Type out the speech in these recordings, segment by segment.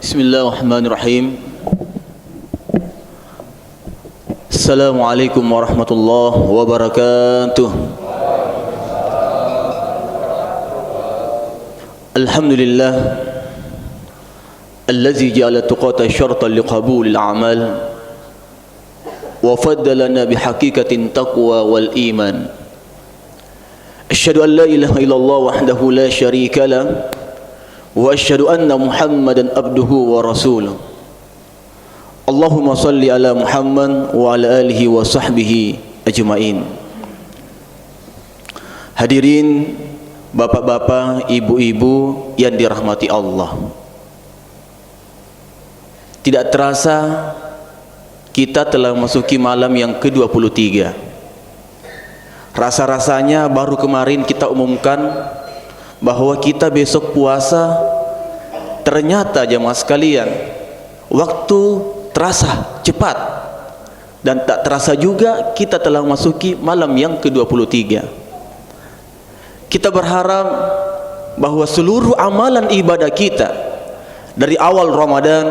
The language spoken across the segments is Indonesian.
Bismillahirrahmanirrahim. Assalamualaikum warahmatullahi wabarakatuh. Alhamdulillah alladzi ja'ala tuqata syartan liqabulil a'mal wa faddalana bihaqiqatin taqwa wal iman. Asyhadu an la ilaha illallah wahdahu la syarika lah wa asyhadu anna Muhammadan abduhu wa rasuluh. Allahumma salli ala Muhammad wa ala alihi wa sahbihi ajma'in. Hadirin bapak-bapak, ibu-ibu yang dirahmati Allah, tidak terasa kita telah masuki malam yang ke-23. Rasa-rasanya baru kemarin kita umumkan bahwa kita besok puasa. Ternyata jemaah sekalian, waktu terasa cepat dan tak terasa juga kita telah masuki malam yang ke-23. Kita berharap bahwa seluruh amalan ibadah kita dari awal Ramadan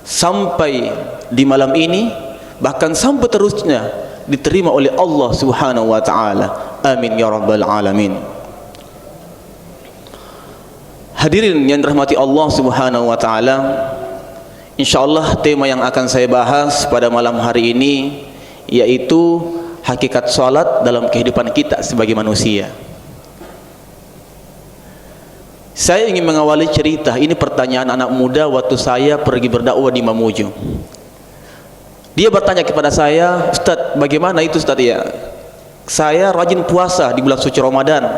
sampai di malam ini, bahkan sampai terusnya, diterima oleh Allah Subhanahu wa taala. Amin ya rabbal alamin. Hadirin yang dirahmati Allah Subhanahu wa taala, insyaallah tema yang akan saya bahas pada malam hari ini yaitu hakikat salat dalam kehidupan kita sebagai manusia. Saya ingin mengawali cerita ini, pertanyaan anak muda waktu saya pergi berdakwah di Mamuju. Dia bertanya kepada saya, "Ustaz, bagaimana itu Ustaz?" Ya, saya rajin puasa di bulan suci Ramadan,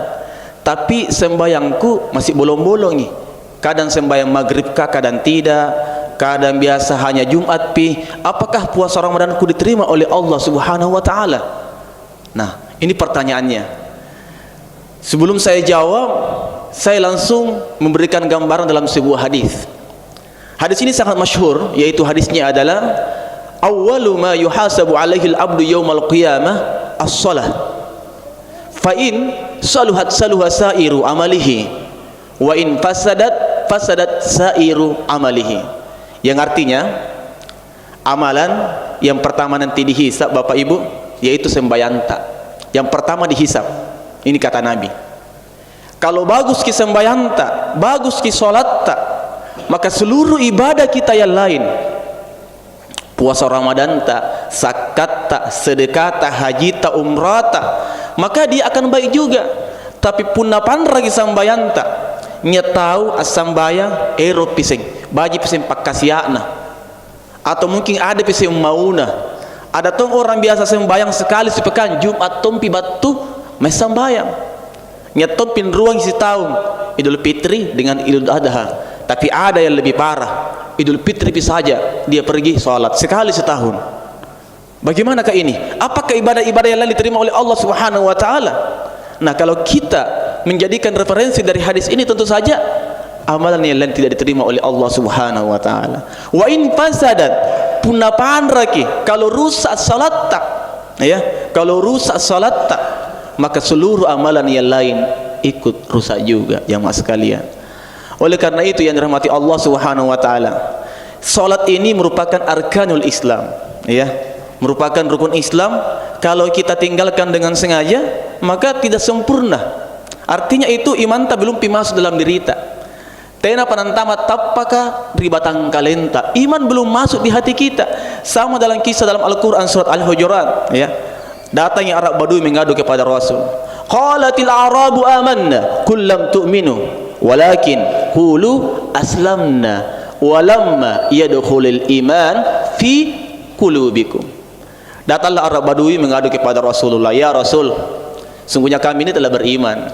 tapi sembayangku masih bolong-bolong nih. Kadang sembayang maghrib kah, kadang tidak, kadang biasa hanya Jumat pi. Apakah puasa Ramadanku diterima oleh Allah Subhanahu wa taala? Nah, ini pertanyaannya. Sebelum saya jawab, saya langsung memberikan gambaran dalam sebuah hadis. Hadis ini sangat masyhur, yaitu hadisnya adalah awwalu ma yuhasabu alaihi al-abdu yaumal qiyamah as-shalah. Fa in saluhat saluha sairu amalihi wa in fasadat sairu amalihi. Yang artinya amalan yang pertama nanti dihisab Bapak Ibu yaitu sembahyang tak. Yang pertama dihisab. Ini kata Nabi. Kalau bagus ki sembahyang tak, bagus ki salat tak, maka seluruh ibadah kita yang lain, puasa Ramadan tak, zakat tak, sedekah tak, haji tak, umrah tak, maka dia akan baik juga. Tapi punapan lagi sambayang tak, nya tahu asambayang ero pising, baji pising pakasiana, atau mungkin ada pising mauna. Ada tong orang biasa sembayang sekali sepekan, Jumat tompi batu mesambayang, nya tompin ruang isi tahun, Idul Fitri dengan Idul Adha. Tapi ada yang lebih parah, Idul Fitri saja dia pergi sholat sekali setahun. Bagaimanakah ini? Apakah ibadah-ibadah yang lain diterima oleh Allah Subhanahu wa taala? Nah, kalau kita menjadikan referensi dari hadis ini, tentu saja amalan yang lain tidak diterima oleh Allah Subhanahu wa taala. Wa in fasadat punapaan raki, kalau rusak salat tak, ya, kalau rusak salat tak, maka seluruh amalan yang lain ikut rusak juga, jemaah sekalian. Oleh karena itu yang dirahmati Allah Subhanahu wa taala, salat ini merupakan arkanul Islam, ya, merupakan rukun Islam. Kalau kita tinggalkan dengan sengaja, maka tidak sempurna. Artinya itu iman tak belum masuk dalam diri kita. Tena panantama tapaka ribatang kalenta, iman belum masuk di hati kita. Sama dalam kisah dalam Al-Quran surat Al-Hujurat, ya, datangnya Arab Badui mengadu kepada Rasul. Qalatil Arabu amanna qul lam tu'minu walakin qulu aslamna walamma yadkhulul iman fi qulubikum. Datanglah Arab Badui mengadu kepada Rasulullah, "Ya Rasul, sungguhnya kami ini telah beriman."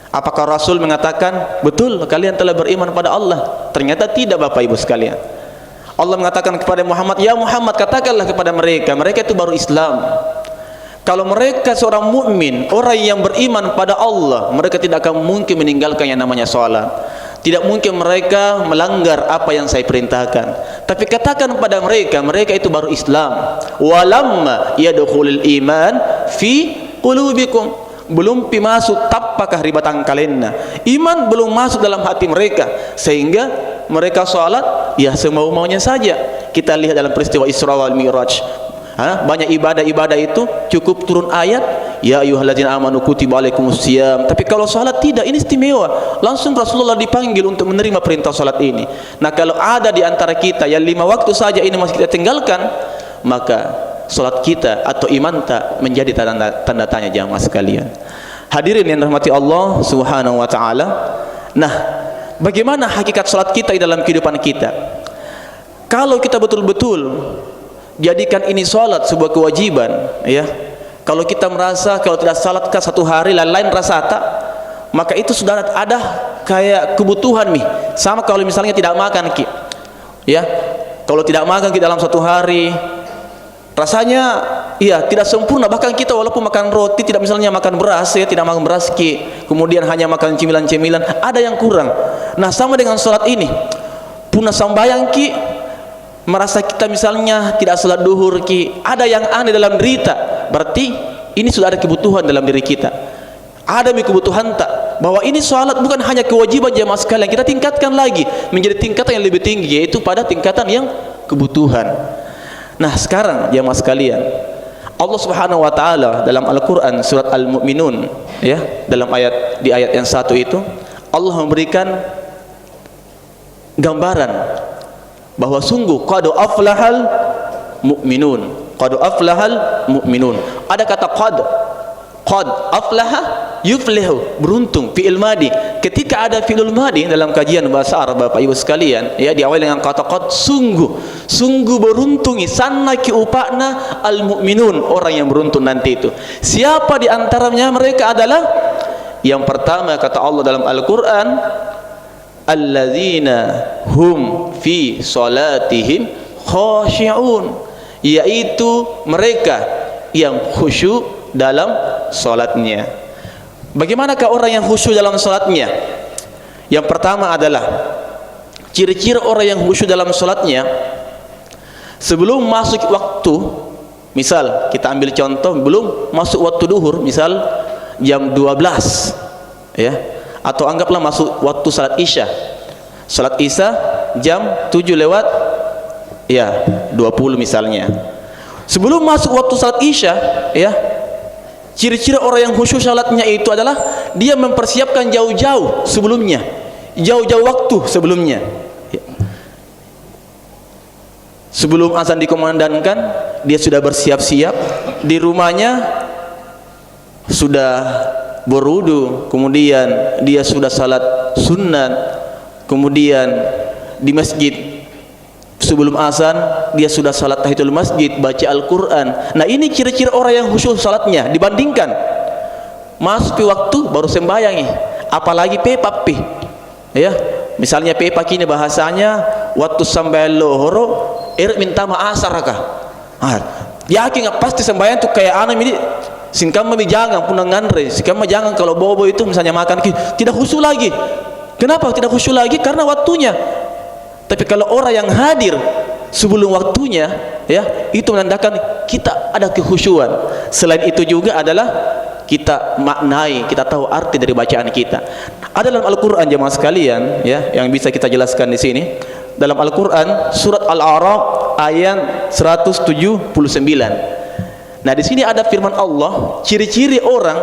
Apakah Rasul mengatakan, "Betul, kalian telah beriman pada Allah"? Ternyata tidak, Bapak Ibu sekalian. Allah mengatakan kepada Muhammad, "Ya Muhammad, katakanlah kepada mereka, mereka itu baru Islam. Kalau mereka seorang mukmin, orang yang beriman pada Allah, mereka tidak akan mungkin meninggalkan yang namanya salat. Tidak mungkin mereka melanggar apa yang saya perintahkan. Tapi katakan pada mereka, mereka itu baru Islam. Walamma yadkhulul iman fi qulubikum." belum masuk tappakah ribatang kalenna, iman belum masuk dalam hati mereka, sehingga mereka salat ya semau-maunya saja. Kita lihat dalam peristiwa Isra wal Mi'raj, banyak ibadah-ibadah itu cukup turun ayat ya ayyuhalladzina amanu kutiba alaikumusiyam, tapi kalau salat tidak, ini istimewa, langsung Rasulullah dipanggil untuk menerima perintah salat ini. Nah, kalau ada di antara kita yang 5 waktu saja ini masih kita tinggalkan, maka salat kita atau iman tak menjadi tanda tanya jamaah sekalian. Hadirin yang dirahmati Allah Subhanahu wa taala. Nah, bagaimana hakikat salat kita di dalam kehidupan kita? Kalau kita betul-betul jadikan ini salat sebuah kewajiban, ya. Kalau kita merasa kalau tidak salat ke satu hari lain rasa tak, maka itu sudah ada kayak kebutuhan nih. Sama kalau misalnya tidak makan ki, ya. Kalau tidak makan kita dalam satu hari, rasanya iya tidak sempurna. Bahkan kita walaupun makan roti, tidak misalnya makan beras, ya, tidak makan beras ki, kemudian hanya makan cemilan-cemilan, ada yang kurang. Nah, sama dengan salat ini, punah sambayang ki, merasa kita misalnya tidak salat duhur ki, ada yang aneh dalam derita, berarti ini sudah ada kebutuhan dalam diri kita. Ada kebutuhan tak, bahwa ini salat bukan hanya kewajiban jemaah sekalian, kita tingkatkan lagi menjadi tingkatan yang lebih tinggi, yaitu pada tingkatan yang kebutuhan. Nah, sekarang jemaah sekalian, Allah Subhanahu wa taala dalam Al-Qur'an surat Al-Mu'minun, ya, dalam di ayat yang 1 itu Allah memberikan gambaran bahwa sungguh qad aflahal mu'minun, qad aflahal mu'minun. Ada kata qad aflaha yuflihu, beruntung, fi'il madi. Ketika ada fi'il madi dalam kajian bahasa Arab Bapak Ibu sekalian, ya, diawali dengan kata qad, sungguh beruntungi sanaki upakna al mu'minun, orang yang beruntung nanti itu. Siapa di antaranya mereka adalah yang pertama kata Allah dalam Al-Qur'an, alladzina hum fi salatihim khashi'un, yaitu mereka yang khusyuk dalam salatnya. Bagaimanakah orang yang khusyuk dalam salatnya? Yang pertama adalah ciri-ciri orang yang khusyuk dalam salatnya, sebelum masuk waktu, misal kita ambil contoh, belum masuk waktu duhur, misal jam 12, ya, atau anggaplah masuk waktu salat isya. Salat isya jam 7 lewat ya 20 misalnya. Sebelum masuk waktu salat isya, ya, ciri-ciri orang yang khusyuk salatnya itu adalah dia mempersiapkan jauh-jauh sebelumnya, jauh-jauh waktu sebelumnya. Sebelum azan dikumandangkan, dia sudah bersiap-siap di rumahnya, sudah berwudu, kemudian dia sudah salat sunat, kemudian di masjid sebelum azan dia sudah salat tahiyatul masjid, baca Al-Qur'an. Nah, ini ciri-ciri orang yang khusyuk salatnya. Dibandingkan masuk ke waktu baru sembahyang, apalagi pepapi, ya, misalnya pepaki ini bahasanya waktu sampai lohoro minta ma'asar kah, yakin pasti sembahyang tuh kayak anak ini singkam mami jangan punang ngandre, singkam jangan kalau bobo itu misalnya makan tidak khusyuk lagi. Kenapa tidak khusyuk lagi? Karena waktunya. Tapi kalau orang yang hadir sebelum waktunya, ya, itu menandakan kita ada kekhusyuan. Selain itu juga adalah kita maknai, kita tahu arti dari bacaan kita. Ada dalam Al-Qur'an jemaah sekalian, ya, yang bisa kita jelaskan di sini. Dalam Al-Qur'an surat Al-A'raf ayat 179. Nah, di sini ada firman Allah, ciri-ciri orang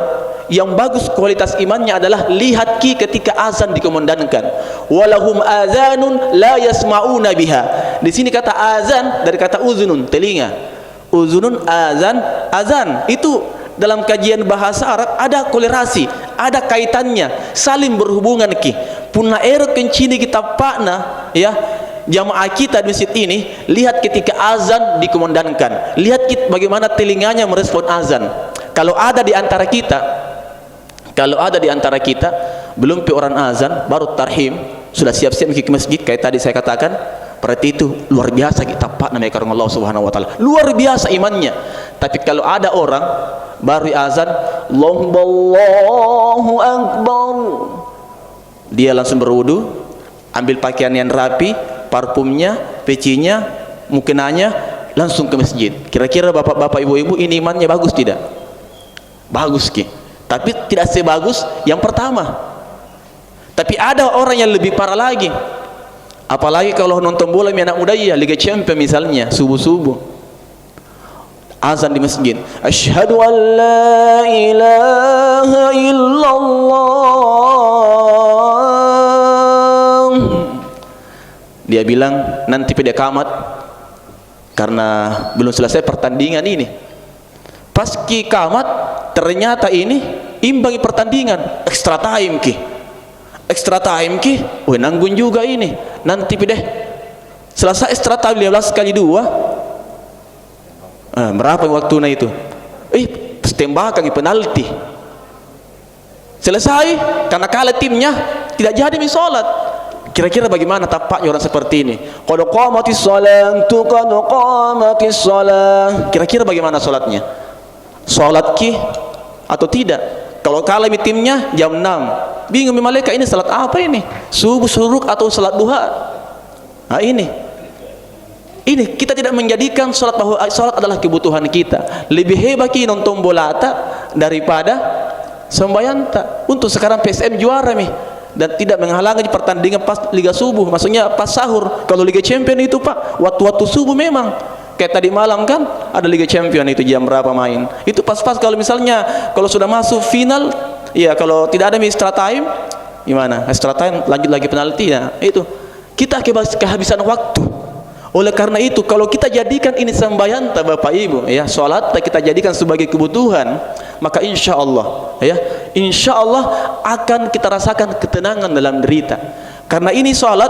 yang bagus kualitas imannya adalah lihat ketika azan dikumandangkan, walahum azanun la yasma'una biha. Di sini kata azan dari kata uzunun, telinga. Uzunun azan itu dalam kajian bahasa Arab ada kolerasi, ada kaitannya, saling berhubungan ki. Punna ero kencini kita pakna, ya, jamaah kita di masjid ini, lihat ketika azan dikumandangkan, lihat bagaimana telinganya merespon azan. Kalau ada di antara kita belum pi orang azan baru tarhim, sudah siap-siap ke masjid kayak tadi saya katakan, berarti itu luar biasa kita pak namanya karena Allah Subhanahu wa taala, luar biasa imannya. Tapi kalau ada orang baru azan Allahu akbar, dia langsung berwudu, ambil pakaian yang rapi, parfumnya, pecinya, mukenanya, langsung ke masjid. Kira-kira bapak-bapak ibu-ibu ini imannya bagus tidak? Bagus ki. tapi tidak sebagus yang pertama. Tapi ada orang yang lebih parah lagi, apalagi kalau nonton bola anak muda ya, Liga Champions misalnya, subuh-subuh azan di masjid, asyhadu an la ilaha illallah, dia bilang nanti pada kamat karena belum selesai pertandingan ini. Pas ki kamat ternyata ini imbangi pertandingan, extra time ki, wah nanggung juga ini. Nanti pideh selesai extra time 15 kali 2, berapa waktunya itu? Tembakan penalti. Selesai karena kalah timnya, tidak jadi sholat. Kira-kira bagaimana tampaknya orang seperti ini? Qad qamatis shalah, qad qamatis shalah. Kira-kira bagaimana sholatnya? Sholat ki atau tidak? Kalau kalah timnya jam 6, bingung malaikat ini salat apa ini? Subuh, syuruk atau salat duha? Nah ini kita tidak menjadikan salat bahwa salat adalah kebutuhan kita. Lebih hebat ki nonton bola daripada sembahyang. Untuk sekarang PSM juara dan tidak menghalangi pertandingan pas Liga Subuh, maksudnya pas sahur. Kalau Liga Champion itu Pak, waktu-waktu subuh memang. Kayak tadi malam kan ada Liga Champion itu jam berapa main. Itu pas-pas kalau misalnya kalau sudah masuk final, ya kalau tidak ada extra time, gimana? Extra time lanjut lagi penalti ya. Itu kita kehabisan waktu. Oleh karena itu kalau kita jadikan ini sembahyang Bapak Ibu ya, salat kita jadikan sebagai kebutuhan, maka insya Allah ya, insya Allah akan kita rasakan ketenangan dalam derita. Karena ini salat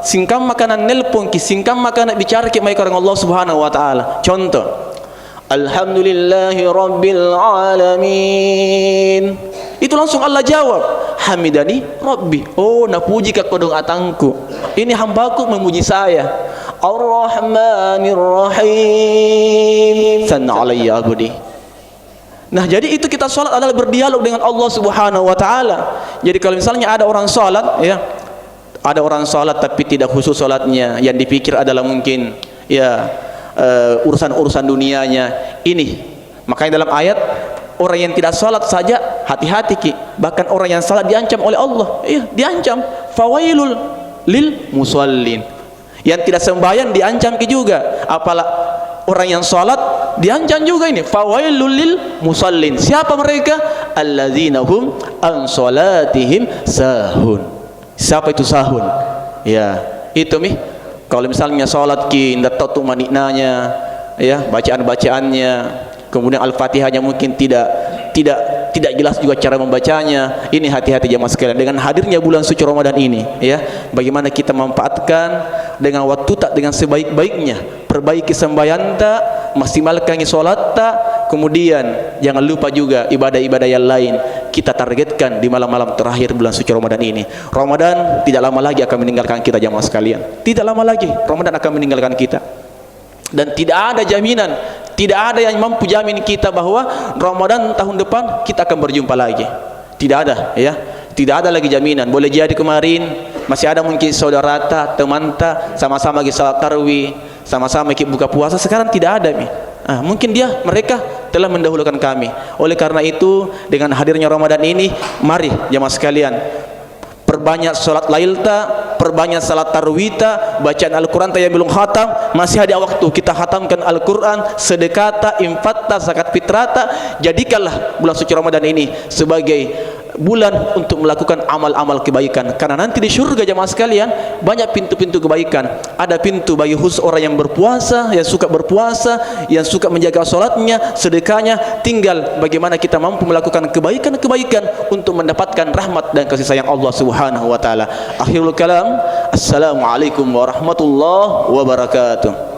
singkam makanan nelpon ki, singkam makanan bicara ki mai karang Allah Subhanahu wa taala. Contoh, alhamdulillahi rabbil alamin, itu langsung Allah jawab, hamidani rabbi, oh napuji ka kodong atangku, ini hambaku memuji saya. Ar-Rahmanir Rahim, sanna alayya abdi. Nah jadi itu kita salat adalah berdialog dengan Allah Subhanahu wa taala. Jadi kalau misalnya ada orang salat ya, ada orang salat tapi tidak khusus salatnya, yang dipikir adalah mungkin ya urusan-urusan dunianya ini. Makanya dalam ayat, orang yang tidak salat saja hati-hati ki, bahkan orang yang salat diancam oleh Allah. Iya, diancam, fawailul lil musallin. Yang tidak sembahyang diancam ki juga. Apalah orang yang salat diancam juga ini, fawailul lil musallin. Siapa mereka? Alladzina hum an salatihim sahun. Siapa itu sahun? Ya, itu kalau misalnya salat ki ndak tahu maniknanya, ya, bacaan-bacaannya, kemudian Al-Fatihahnya mungkin tidak jelas juga cara membacanya. Ini hati-hati jemaah sekalian dengan hadirnya bulan suci Ramadan ini, ya. Bagaimana kita memanfaatkan dengan waktu tak dengan sebaik-baiknya. Perbaiki sembahyang tak, maksimalkan salat tak, kemudian jangan lupa juga ibadah-ibadah yang lain kita targetkan di malam-malam terakhir bulan suci Ramadan ini. Ramadan tidak lama lagi akan meninggalkan kita jemaah sekalian. Tidak lama lagi Ramadan akan meninggalkan kita. Dan tidak ada jaminan, tidak ada yang mampu jamin kita bahwa Ramadan tahun depan kita akan berjumpa lagi. Tidak ada, ya. Tidak ada lagi jaminan. Boleh jadi kemarin masih ada mungkin saudara ta, teman ta, sama-sama lagi salat tarawih, sama-sama ikut buka puasa. Sekarang tidak ada mungkin mereka telah mendahulukan kami. Oleh karena itu dengan hadirnya Ramadan ini, mari jemaah sekalian perbanyak salat lail ta, perbanyak salat tarawih ta, bacaan Al-Quran yang belum khatam, masih ada waktu kita khatamkan Al-Quran, sedekah, infak, zakat fitrah. Jadikanlah bulan suci Ramadan ini sebagai bulan untuk melakukan amal-amal kebaikan, karena nanti di surga jemaah sekalian banyak pintu-pintu kebaikan. Ada pintu bagi khusus orang yang berpuasa, yang suka berpuasa, yang suka menjaga salatnya, sedekahnya. Tinggal bagaimana kita mampu melakukan kebaikan-kebaikan untuk mendapatkan rahmat dan kasih sayang Allah Subhanahu wa taala. Akhirul kalam, assalamualaikum warahmatullahi wabarakatuh.